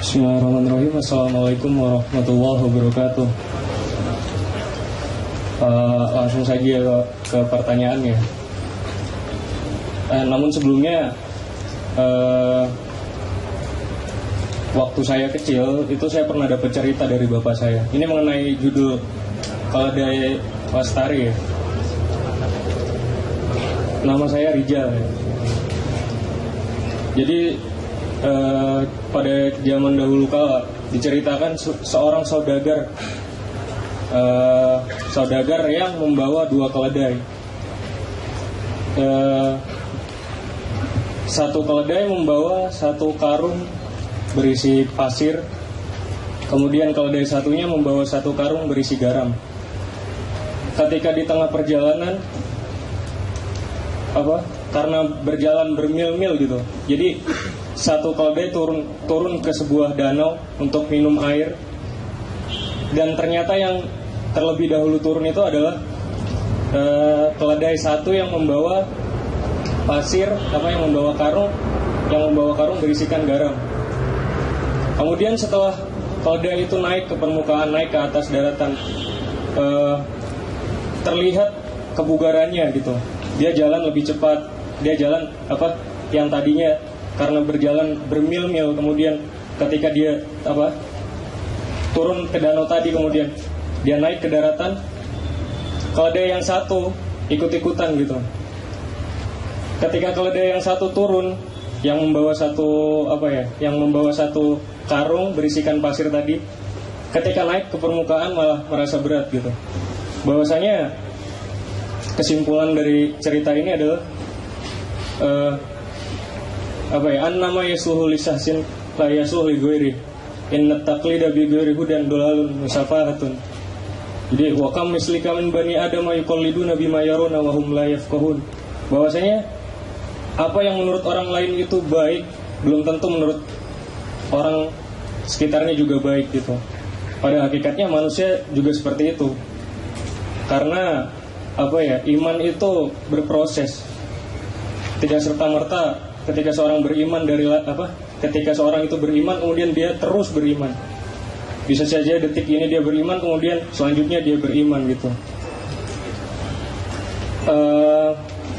Bismillahirrahmanirrahim. Assalamualaikum warahmatullahi wabarakatuh. Langsung saja ke pertanyaannya. Namun sebelumnya, waktu saya kecil itu saya pernah dapat cerita dari bapak saya. Ini mengenai judul Keledai Lestari ya. Nama saya Rijal ya. Jadi pada zaman dahulu kala diceritakan seorang saudagar yang membawa dua keledai. Satu keledai membawa satu karung berisi pasir, kemudian keledai satunya membawa satu karung berisi garam. Ketika di tengah perjalanan, karena berjalan bermil-mil gitu, jadi satu keledai turun ke sebuah danau untuk minum air, dan ternyata yang terlebih dahulu turun itu adalah keledai satu yang membawa pasir, yang membawa karung berisikan garam. Kemudian setelah keledai itu naik ke permukaan, naik ke atas daratan, terlihat kebugarannya gitu. Dia jalan lebih cepat, dia jalan yang tadinya karena berjalan bermil-mil, kemudian ketika dia turun ke danau tadi, kemudian dia naik ke daratan, keledai yang satu ikut-ikutan gitu. Ketika keledai yang satu turun, yang membawa satu karung berisikan pasir tadi, ketika naik ke permukaan malah merasa berat gitu. Bahwasanya kesimpulan dari cerita ini adalah annama yasuhu lisahsin la yasuhu li ghairi inna taqlida bi ghairi hudan dolalun musafahatun. Jadi wa kam mislika min bani adam yuqalliduna bima yaruna wa hum la yafqahun. Bahwasanya apa yang menurut orang lain itu baik belum tentu menurut orang sekitarnya juga baik gitu. Pada hakikatnya manusia juga seperti itu. Karena iman itu berproses. Tidak serta-merta ketika seorang beriman ketika seorang itu beriman kemudian dia terus beriman. Bisa saja detik ini dia beriman, kemudian selanjutnya dia beriman gitu.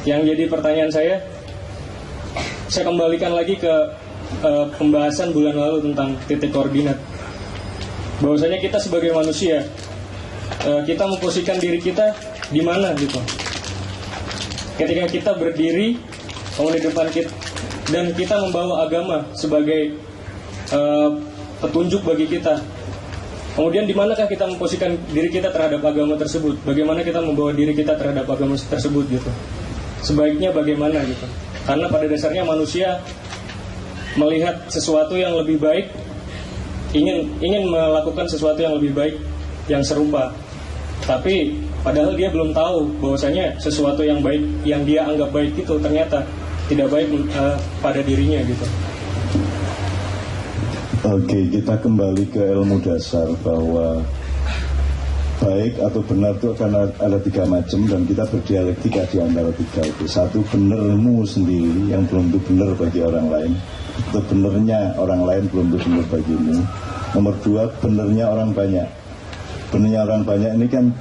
Yang jadi pertanyaan saya kembalikan lagi ke pembahasan bulan lalu tentang titik koordinat. Bahwasanya kita sebagai manusia, kita memposisikan diri kita di mana gitu. Ketika kita berdiri di depan kita dan kita membawa agama sebagai petunjuk bagi kita, kemudian di manakah kita memposisikan diri kita terhadap agama tersebut? Bagaimana kita membawa diri kita terhadap agama tersebut gitu? Sebaiknya bagaimana gitu? Karena pada dasarnya manusia melihat sesuatu yang lebih baik, ingin melakukan sesuatu yang lebih baik, yang serupa. Tapi padahal dia belum tahu bahwasanya sesuatu yang baik, yang dia anggap baik itu ternyata tidak baik pada dirinya gitu. Oke, kita kembali ke ilmu dasar bahwa baik atau benar itu akan ada tiga macam, dan kita berdialektika di antara tiga itu. Satu, benermu sendiri yang belum tentu benar bagi orang lain, atau benernya orang lain belum tentu benar bagimu. Nomor dua, benernya orang banyak. Benernya orang banyak ini kan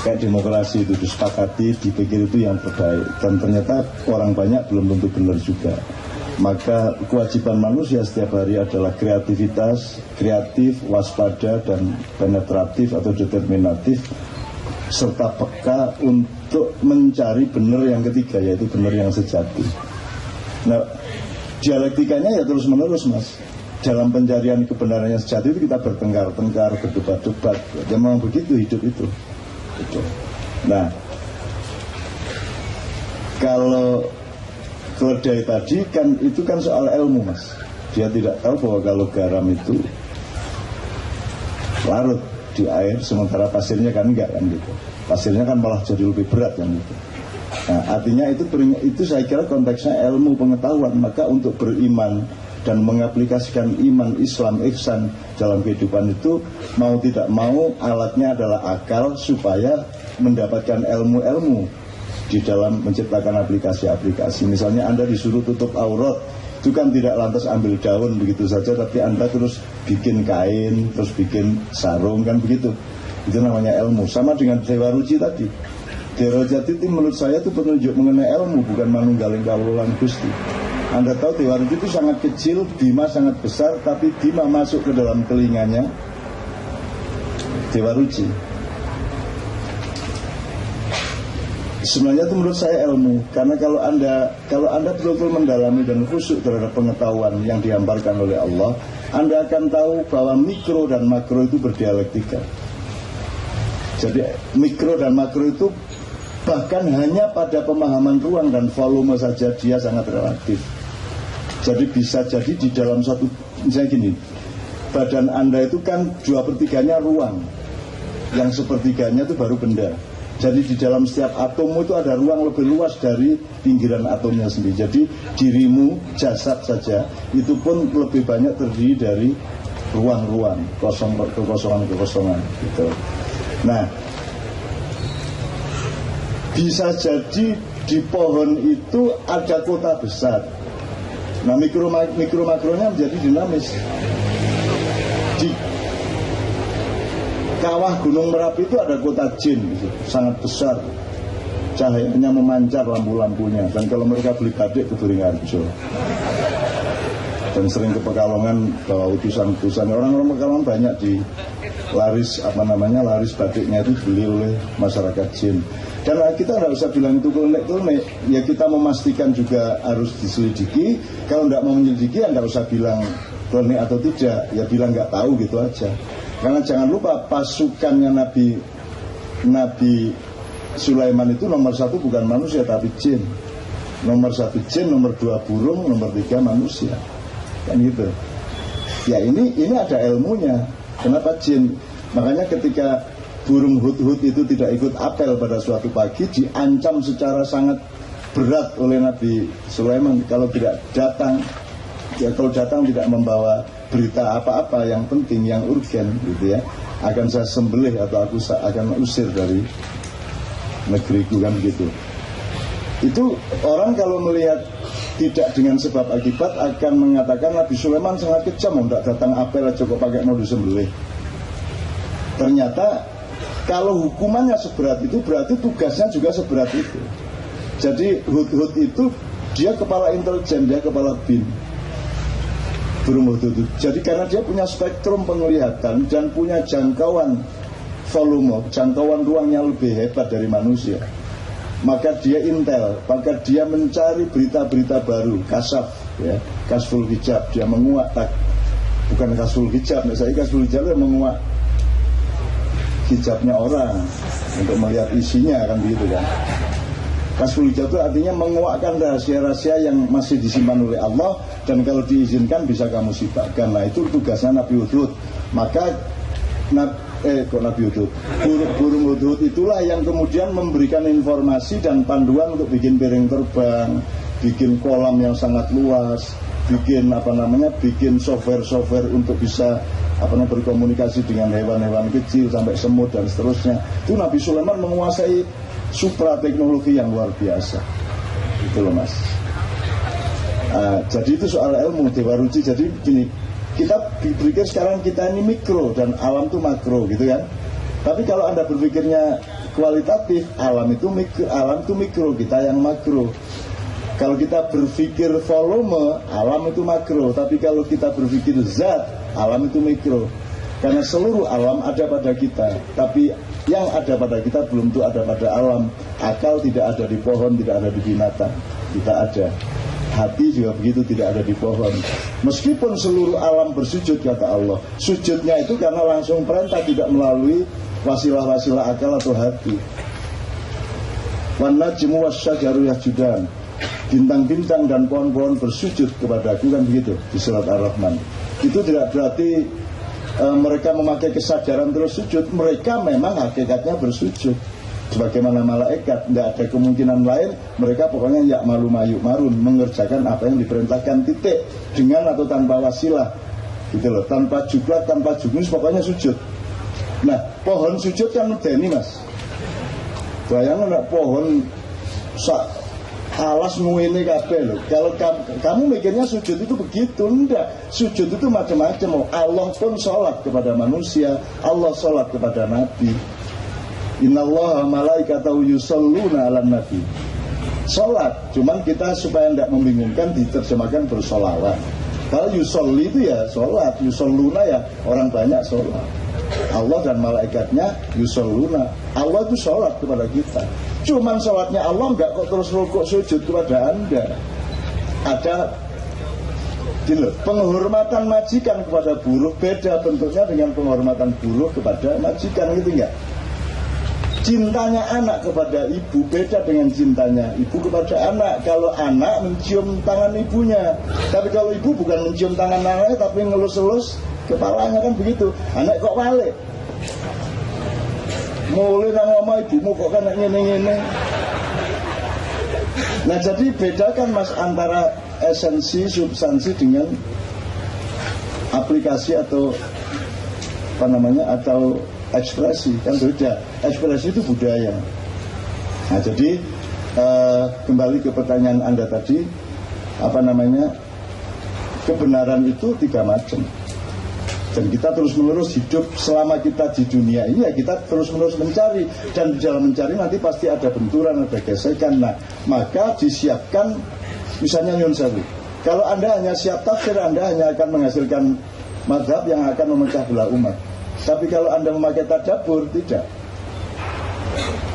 kayak demokrasi, itu disepakati, dipikir itu yang terbaik, dan ternyata orang banyak belum tentu benar juga. Maka kewajiban manusia setiap hari adalah kreativitas, kreatif, waspada, dan penetratif atau determinatif, serta peka untuk mencari benar yang ketiga, yaitu benar yang sejati. Nah, dialektikanya ya terus menerus, Mas. Dalam pencarian kebenaran yang sejati itu kita bertengkar-tengkar, berdebat-debat. Ya memang begitu hidup itu. Nah, kalau keledai tadi kan itu kan soal ilmu, Mas. Dia tidak tahu bahwa kalau garam itu larut di air, sementara pasirnya kan enggak kan gitu. Pasirnya kan malah jadi lebih berat kan gitu. Nah, artinya itu saya kira konteksnya ilmu pengetahuan. Maka untuk beriman dan mengaplikasikan iman, Islam, ihsan dalam kehidupan itu, mau tidak mau alatnya adalah akal, supaya mendapatkan ilmu-ilmu di dalam menciptakan aplikasi-aplikasi. Misalnya Anda disuruh tutup aurat, itu kan tidak lantas ambil daun begitu saja, tapi Anda terus bikin kain, terus bikin sarung, kan begitu. Itu namanya ilmu. Sama dengan Dewa Ruci tadi. Dewa Ruci itu menurut saya itu penunjuk mengenai ilmu, bukan manunggaling kawulan Gusti. Anda tahu Dewa Ruci itu sangat kecil, Bima sangat besar, tapi Bima masuk ke dalam telinganya Dewa Ruci. Sebenarnya itu menurut saya ilmu, karena kalau anda betul-betul mendalami dan khusyuk terhadap pengetahuan yang dihamparkan oleh Allah, Anda akan tahu bahwa mikro dan makro itu berdialektika. Jadi mikro dan makro itu bahkan hanya pada pemahaman ruang dan volume saja dia sangat relatif. Jadi bisa jadi di dalam satu, misalnya gini, badan Anda itu kan 2/3-nya ruang, yang sepertiganya itu baru benda. Jadi di dalam setiap atom itu ada ruang lebih luas dari pinggiran atomnya sendiri. Jadi dirimu, jasad saja, itu pun lebih banyak terdiri dari ruang-ruang, kekosongan-kekosongan gitu. Nah, bisa jadi di pohon itu ada kota besar. Nah, mikro makronya menjadi dinamis. Di kawah Gunung Merapi itu ada kota jin gitu, sangat besar, cahayanya memancar lampu-lampunya. Dan kalau mereka beli batik ke Beringharjo dan sering ke Pekalongan bawa utusan-utusan, orang-orang Pekalongan banyak di laris laris batiknya itu beli oleh masyarakat jin. Dan kita nggak usah bilang itu klinik, ya kita memastikan juga harus diselidiki. Kalau nggak mau menyelidiki ya nggak usah bilang klinik atau tidak, ya bilang nggak tahu gitu aja. Karena jangan lupa pasukannya Nabi Sulaiman itu nomor 1 bukan manusia tapi jin. Nomor 1 jin, nomor 2 burung, nomor 3 manusia. Kan gitu. Ya ini ada ilmunya. Kenapa jin? Makanya ketika burung hut-hut itu tidak ikut apel pada suatu pagi, diancam secara sangat berat oleh Nabi Sulaiman. Kalau tidak datang, ya kalau datang tidak membawa berita apa-apa yang penting, yang urgen gitu ya, akan saya sembelih atau aku akan usir dari negeriku, kan begitu. Itu orang kalau melihat tidak dengan sebab akibat akan mengatakan Nabi Sulaiman sangat kejam, tidak datang apel aja kok pakai mau disembelih. Ternyata kalau hukumannya seberat itu berarti tugasnya juga seberat itu. Jadi hut-hut itu dia kepala intelijen, dia kepala BIN. Burung hut itu. Jadi karena dia punya spektrum penglihatan dan punya jangkauan volume, jangkauan ruangnya lebih hebat dari manusia, maka dia intel, maka dia mencari berita-berita baru, kasaf, ya, kasful hijab, dia menguak bukan kasful hijab, misalnya kasful hijab itu menguak hijabnya orang untuk melihat isinya, kan begitu kan. Kasful hijab itu artinya menguakkan rahasia-rahasia yang masih disimpan oleh Allah, dan kalau diizinkan bisa kamu sifatkan. Nah itu tugasnya Nabi Hud. Maka Nabi Hud, burung Hud itulah yang kemudian memberikan informasi dan panduan untuk bikin piring terbang, bikin kolam yang sangat luas, bikin bikin software untuk bisa berkomunikasi dengan hewan-hewan kecil sampai semut dan seterusnya. Itu Nabi Sulaiman menguasai supra teknologi yang luar biasa. Itu loh Mas. Jadi itu soal ilmu Dewa Ruci. Jadi gini, kita berpikir sekarang kita ini mikro dan alam itu makro gitu kan. Tapi kalau Anda berpikirnya kualitatif, alam itu mikro, kita yang makro. Kalau kita berpikir volume, alam itu makro. Tapi kalau kita berpikir zat, alam itu mikro. Karena seluruh alam ada pada kita, tapi yang ada pada kita belum tentu ada pada alam. Akal tidak ada di pohon, tidak ada di binatang. Kita ada. Hati juga begitu, tidak ada di pohon. Meskipun seluruh alam bersujud, kata Allah, sujudnya itu karena langsung perintah, tidak melalui wasilah-wasilah akal atau hati. Wan najmu wasyajaru yasjudan. Bintang-bintang dan pohon-pohon bersujud kepadaku, kan begitu di surat Ar-Rahman. Itu tidak berarti mereka memakai kesadaran terus sujud. Mereka memang hakikatnya bersujud sebagaimana malaikat. Tidak ada kemungkinan lain. Mereka pokoknya ya'malu ma'yu'marun, mengerjakan apa yang diperintahkan, titik, dengan atau tanpa wasilah gitu loh, tanpa jublat, tanpa juknis, pokoknya sujud. Nah pohon sujud kan medeni Mas. Bayangkan pohon alas nguini kabeh loh. Kalau kamu mikirnya sujud itu begitu, enggak. Sujud itu macam-macam. Allah pun sholat kepada manusia, Allah sholat kepada Nabi. Innallaha malaikatahu yusholluna 'alan nabi. Sholat, cuman kita supaya tidak membingungkan diterjemahkan bersolawat. Kalau yusolli itu ya sholat, yusolluna ya orang banyak sholat. Allah dan malaikatnya yusolluna. Allah itu sholat kepada kita. Cuman sholatnya Allah enggak kok terus rukuk sujud kepada Anda. Ada penghormatan majikan kepada buruh beda bentuknya dengan penghormatan buruh kepada majikan, gitu enggak? Cintanya anak kepada ibu beda dengan cintanya ibu kepada anak. Kalau anak mencium tangan ibunya, tapi kalau ibu bukan mencium tangan anaknya tapi ngelus-elus kepalanya, kan begitu. Anak kok balik mulai nang ngomong ibumu kok kan ngene-ngene. Nah, jadi bedakan Mas antara esensi, substansi dengan aplikasi atau atau ekspresi, kan beda. Ekspresi itu budaya. Nah, jadi kembali ke pertanyaan Anda tadi, kebenaran itu 3 macam. Dan kita terus-menerus hidup selama kita di dunia ini, ya kita terus-menerus mencari. Dan di dalam mencari nanti pasti ada benturan, ada gesekan. Nah, maka disiapkan, misalnya Nyun Sewu, kalau Anda hanya siap tafsir, Anda hanya akan menghasilkan mazhab yang akan memecah belah umat. Tapi kalau Anda memakai tadabbur, tidak.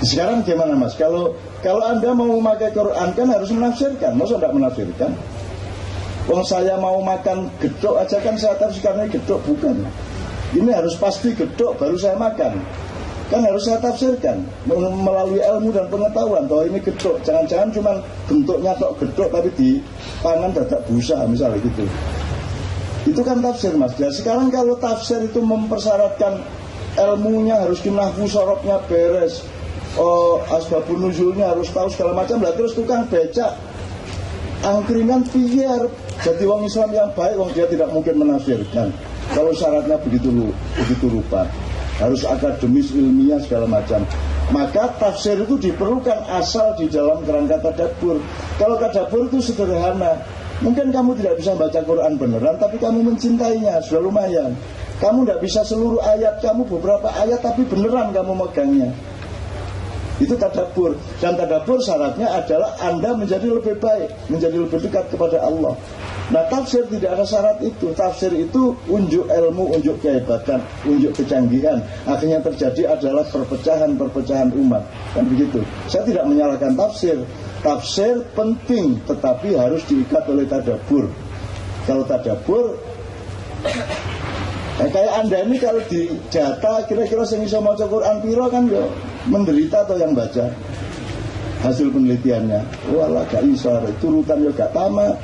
Sekarang gimana Mas? Kalau Anda mau memakai Quran kan harus menafsirkan. Masa tidak menafsirkan? Kalau saya mau makan gedok aja kan saya tafsirkan ini gedok, bukan. Ini harus pasti gedok baru saya makan. Kan harus saya tafsirkan melalui ilmu dan pengetahuan bahwa ini gedok. Jangan-jangan cuma bentuknya tok gedok tapi di pangan dadak busa misalnya gitu. Itu kan tafsir Mas. Ya, sekarang kalau tafsir itu mempersyaratkan ilmunya harus dinahwu, sorobnya beres, asbabun nuzulnya harus tahu segala macam, lah terus tukang becak angkringan biar jadi wong Islam yang baik, wong dia tidak mungkin menafsirkan kalau syaratnya begitu rupa, harus akademis, ilmiah segala macam. Maka tafsir itu diperlukan asal di dalam kerangka tadabbur. Kalau tadabbur itu sederhana. Mungkin kamu tidak bisa baca Quran beneran, tapi kamu mencintainya, sudah lumayan. Kamu tidak bisa seluruh ayat, kamu beberapa ayat, tapi beneran kamu megangnya. Itu tadabbur. Dan tadabbur syaratnya adalah Anda menjadi lebih baik, menjadi lebih dekat kepada Allah. Nah, tafsir tidak ada syarat itu. Tafsir itu unjuk ilmu, unjuk kehebatan, unjuk kecanggihan. Akhirnya terjadi adalah perpecahan umat. Kan begitu. Saya tidak menyalahkan tafsir. Tafsir penting, tetapi harus diikat oleh tadabbur. Kalau tadabbur, kayak Anda ini kalau dijata kira-kira sing iso maca Quran piro kan yo menderita atau yang baca. Hasil penelitiannya, walah gak iso, turutan yo gak tamat.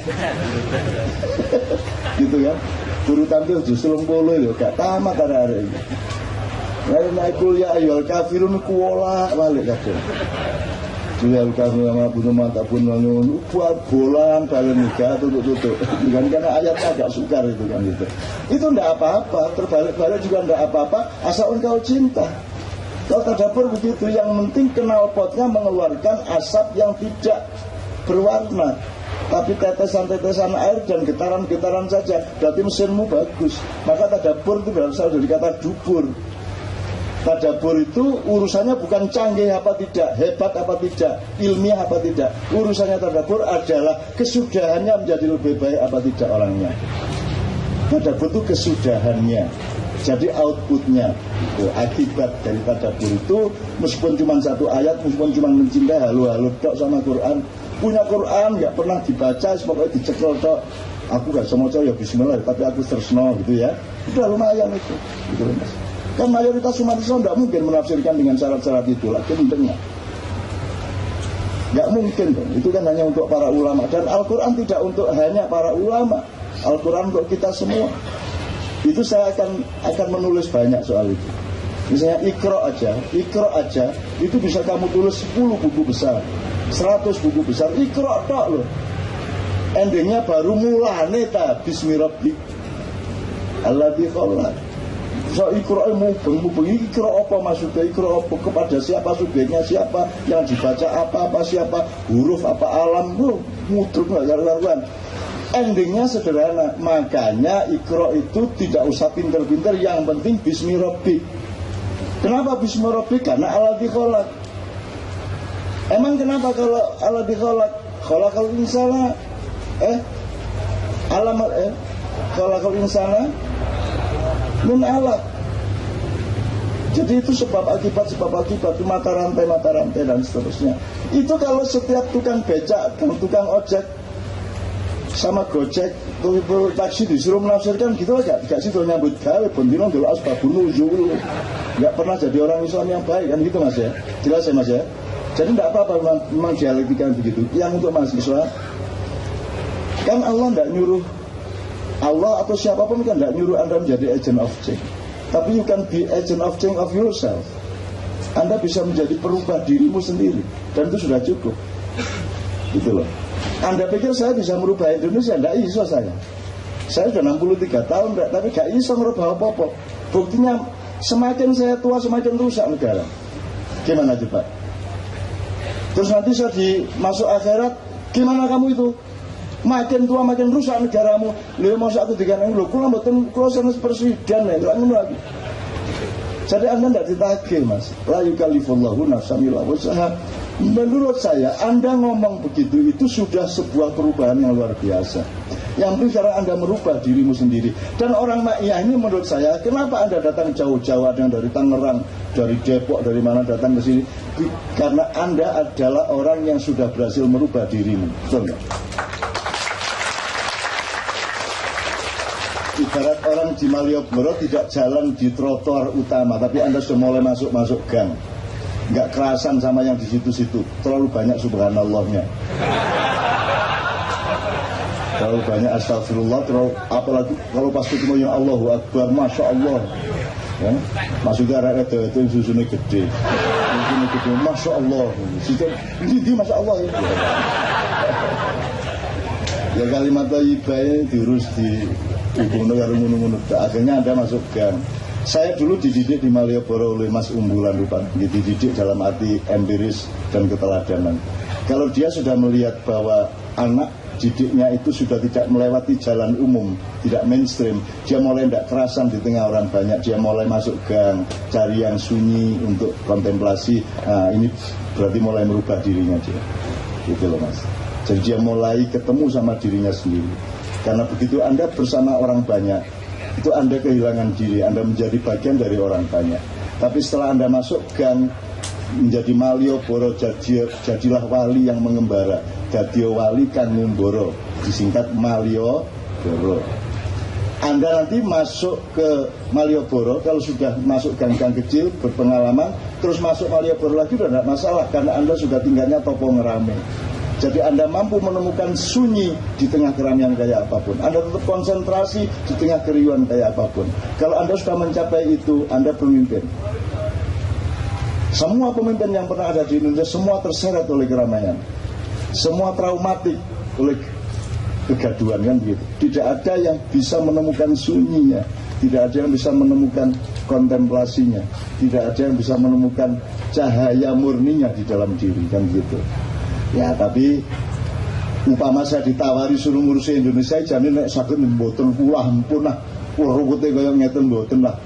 Gitu kan. Turutan itu justru 30 yo gak tamat arek-arek iki. Lain kuliah ayo kafirun kuola balik kabeh. Jual kamu sama bunuh mata pun buat bolang balen nikah tutup kan karena ayatnya agak sukar itu kan gitu. Itu ndak apa-apa, terbalik-balik juga ndak apa-apa asal engkau cinta. Kalau tadabbur begitu, yang penting knalpotnya mengeluarkan asap yang tidak berwarna, tapi tetesan-tetesan air dan getaran-getaran saja, berarti mesinmu bagus. Maka tadabbur itu berasal dari kata dubur. Tadabbur itu urusannya bukan canggih apa tidak, hebat apa tidak, ilmiah apa tidak. Urusannya tadabbur adalah kesudahannya menjadi lebih baik apa tidak orangnya. Tadabbur itu kesudahannya. Jadi outputnya, akibat dari tadabbur itu, meskipun cuma satu ayat, meskipun cuma mencintai halo-halo tok sama Quran, punya Quran nggak pernah dibaca, pokoknya dicekel tok. Aku gak semua ya bismillah, tapi aku tersno gitu ya. Itu lumayan itu, gitu Mas. Kan mayoritas umat Islam tidak mungkin menafsirkan dengan syarat-syarat itu lagi mendengar. Nggak mungkin dong. Itu kan hanya untuk para ulama. Dan Al-Quran tidak untuk hanya para ulama. Al-Quran untuk kita semua. Itu saya akan menulis banyak soal itu. Misalnya Iqra aja itu bisa kamu tulis 10 buku besar, 100 buku besar. Iqra tok loh. Endingnya baru mulane ta bismi rabbik alladzi khalaq. So ikro mubeng ikro apa maksudnya, ikro apa, kepada siapa, subjeknya siapa, yang dibaca apa siapa, huruf apa, alam, mutlak nggak karuan. Endingnya sederhana, makanya ikro itu tidak usah pinter-pinter, yang penting bismi rabbik. Kenapa bismi rabbik? Karena alladzi khalaq. Emang kenapa kalau alladzi khalaq? Khalaqal insana khalaqal insana min alaq. Jadi itu sebab akibat, mata rantai dan seterusnya. Itu kalau setiap tukang becak dan tukang ojek sama Gojek, taksi disuruh menafsirkan gitu aja, gak sih nyambut gawe, bendino dulu asbabun nuzul, gak pernah jadi orang Islam yang baik kan gitu Mas ya, jelas ya Mas ya. Jadi tidak apa-apa memang dialektika begitu. Yang untuk mahasiswa, kan Allah tidak nyuruh, Allah atau siapapun kan tidak nyuruh Anda menjadi agent of change, tapi you can be agent of change of yourself. Anda bisa menjadi perubah dirimu sendiri, dan itu sudah cukup, gitu loh. Anda pikir saya bisa merubah Indonesia? Tidak iso saya. Saya sudah 63 tahun, tapi gak iso merubah apa-apa. Buktinya semakin saya tua semakin rusak negara. Gimana coba? Terus nanti saya masuk akhirat, gimana kamu itu? Makin tua makin rusak negaramu. Lalu mau satu diganti lo, kulo mboten kulo senes presiden ya, lagi. Jadi Anda tidak ditagih Mas. La yukallifullahu nafsan illa wus'aha. Menurut saya Anda ngomong begitu itu sudah sebuah perubahan yang luar biasa. Yang penting sekarang Anda merubah dirimu sendiri. Dan orang Ma'iyah ini menurut saya, kenapa Anda datang jauh-jauh, ada yang dari Tangerang, dari Depok, dari mana datang ke sini? Karena Anda adalah orang yang sudah berhasil merubah dirimu. Betul nggak? Ibarat orang di Malioboro tidak jalan di trotoar utama, tapi Anda sudah mulai masuk gang. Nggak kerasan sama yang di situ-situ, terlalu banyak subhanallahnya, terlalu banyak astagfirullah, terlalu, apalagi kalau pas ketemu yang Allahu Akbar, Masya Allah ya? Maksudnya rakyat itu yang susunya gede, Masya Allah ini Masya Allah ya kalimat thayyibah diurus di hukum negara menurut akhirnya Anda masuk gang. Saya dulu dididik di Malioboro oleh Mas Umbulan Rupan, dididik dalam arti empiris dan keteladanan. Kalau dia sudah melihat bahwa anak didiknya itu sudah tidak melewati jalan umum, tidak mainstream, dia mulai tidak kerasan di tengah orang banyak, dia mulai masuk gang, cari yang sunyi untuk kontemplasi. Nah, ini berarti mulai merubah dirinya dia, gitu loh Mas. Jadi dia mulai ketemu sama dirinya sendiri. Karena begitu Anda bersama orang banyak, itu Anda kehilangan diri, Anda menjadi bagian dari orang banyak. Tapi setelah Anda masuk gang, menjadi Malioboro, jadilah wali yang mengembara. Dadio wali kan ngumboro, disingkat Malioboro. Anda nanti masuk ke Malioboro, kalau sudah masuk gang-gang kecil, berpengalaman, terus masuk Malioboro lagi sudah tidak masalah, karena Anda sudah tinggalnya topo ngerame. Jadi Anda mampu menemukan sunyi di tengah keramaian kayak apapun. Anda tetap konsentrasi di tengah keriuhan kayak apapun. Kalau Anda sudah mencapai itu, Anda pemimpin. Semua pemimpin yang pernah ada di Indonesia, semua terseret oleh keramaian. Semua traumatik oleh kegaduhan, kan begitu. Tidak ada yang bisa menemukan sunyinya. Tidak ada yang bisa menemukan kontemplasinya. Tidak ada yang bisa menemukan cahaya murninya di dalam diri, kan begitu. Ya, tapi umpama saya ditawari suruh ngurusi Indonesia, jamin nek sakit mboten ulah ampun lah, ruwete kaya ngeten mboten lah.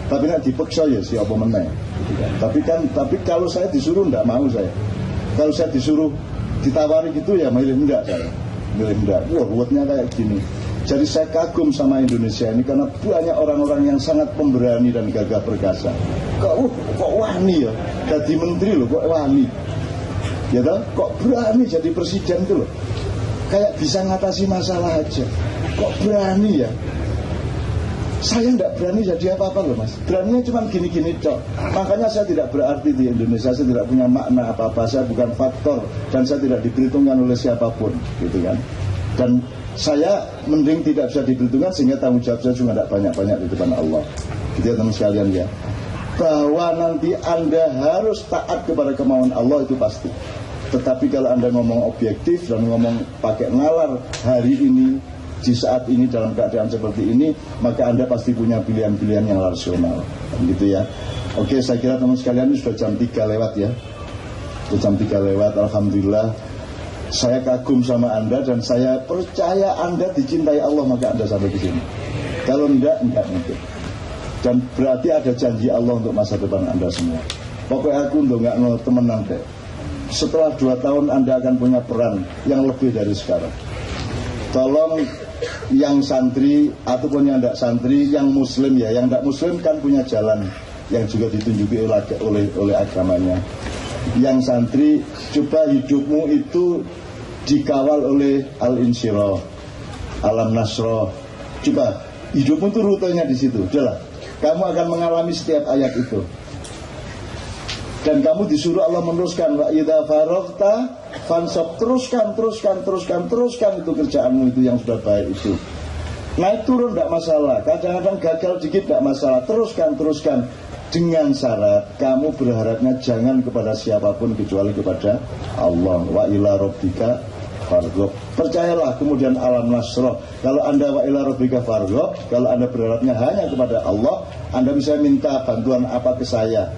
Tapi nek dipaksa ya siapa meneh. Tapi kalau saya disuruh ndak mau saya. Kalau saya disuruh ditawari gitu ya milih enggak saya. Milih enggak. Wah, ruwetnya kayak gini. Jadi saya kagum sama Indonesia ini karena banyak orang-orang yang sangat pemberani dan gagah perkasa. Kok wani ya, jadi menteri loh, kok wani. Ya toh, kok berani jadi presiden itu loh, kayak bisa ngatasi masalah aja. Kok berani ya? Saya tidak berani jadi apa-apa loh Mas. Beraninya cuma gini-gini cok. Makanya saya tidak berarti di Indonesia, saya tidak punya makna apa-apa, saya bukan faktor dan saya tidak diperhitungkan oleh siapapun, gitu kan. Dan saya mending tidak bisa diperhitungkan sehingga tanggung jawab saya juga tidak banyak-banyak di depan Allah. Gitu ya teman sekalian ya. Bahwa nanti Anda harus taat kepada kemauan Allah itu pasti. Tetapi kalau Anda ngomong objektif dan ngomong pakai nalar hari ini, di saat ini dalam keadaan seperti ini, maka Anda pasti punya pilihan-pilihan yang rasional, gitu ya. Oke, saya kira teman sekalian ini sudah jam 3 lewat ya. Sudah jam 3 lewat, alhamdulillah. Saya kagum sama Anda dan saya percaya Anda dicintai Allah, maka Anda sampai ke sini. Kalau enggak mungkin. Dan berarti ada janji Allah untuk masa depan Anda semua. Pokoknya aku nggak temenan deh. Setelah 2 tahun Anda akan punya peran yang lebih dari sekarang. Tolong yang santri ataupun yang tidak santri, yang muslim ya, yang tidak muslim kan punya jalan yang juga ditunjuki oleh agamanya. Yang santri, coba hidupmu itu dikawal oleh al-insyirah, alam nasroh. Coba hidupmu itu rutenya di situ. Udahlah, kamu akan mengalami setiap ayat itu. Dan kamu disuruh Allah meneruskan, wa idza faraghta fansab, teruskan itu kerjaanmu itu yang sudah baik itu. Naik turun tidak masalah, kadang-kadang gagal dikit tidak masalah, teruskan dengan syarat kamu berharapnya jangan kepada siapapun kecuali kepada Allah. Wa ila rabbika farghab. Percayalah, kemudian alam nasroh. Kalau Anda wa ila rabbika farghab, kalau Anda berharapnya hanya kepada Allah, Anda bisa minta bantuan apa ke saya.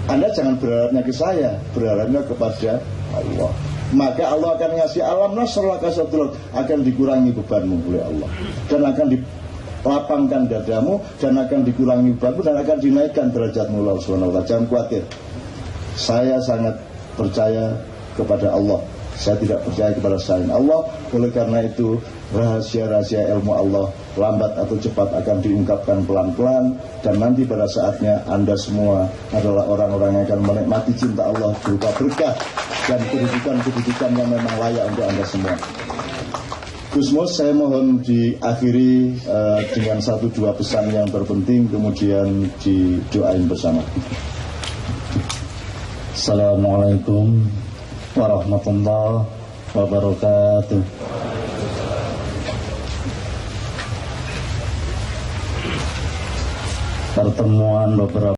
Anda jangan berharapnya ke saya, berharapnya kepada Allah. Maka Allah akan ngasih alam nasrullah kasatul, akan dikurangi bebanmu oleh Allah, dan akan dilapangkan dadamu, dan akan dikurangi bebanmu, dan akan dinaikkan derajatmu Allah Subhanahu wa ta'ala. Jangan khawatir. Saya sangat percaya kepada Allah. Saya tidak percaya kepada selain Allah. Oleh karena itu rahasia-rahasia ilmu Allah lambat atau cepat akan diungkapkan pelan-pelan, dan nanti pada saatnya Anda semua adalah orang-orang yang akan menikmati cinta Allah berupa berkah dan kedudukan-kedudukan yang memang layak untuk Anda semua. Gusmus, saya mohon diakhiri dengan 1-2 pesan yang terpenting, kemudian didoain bersama. Assalamualaikum warahmatullahi wabarakatuh. Pertemuan beberapa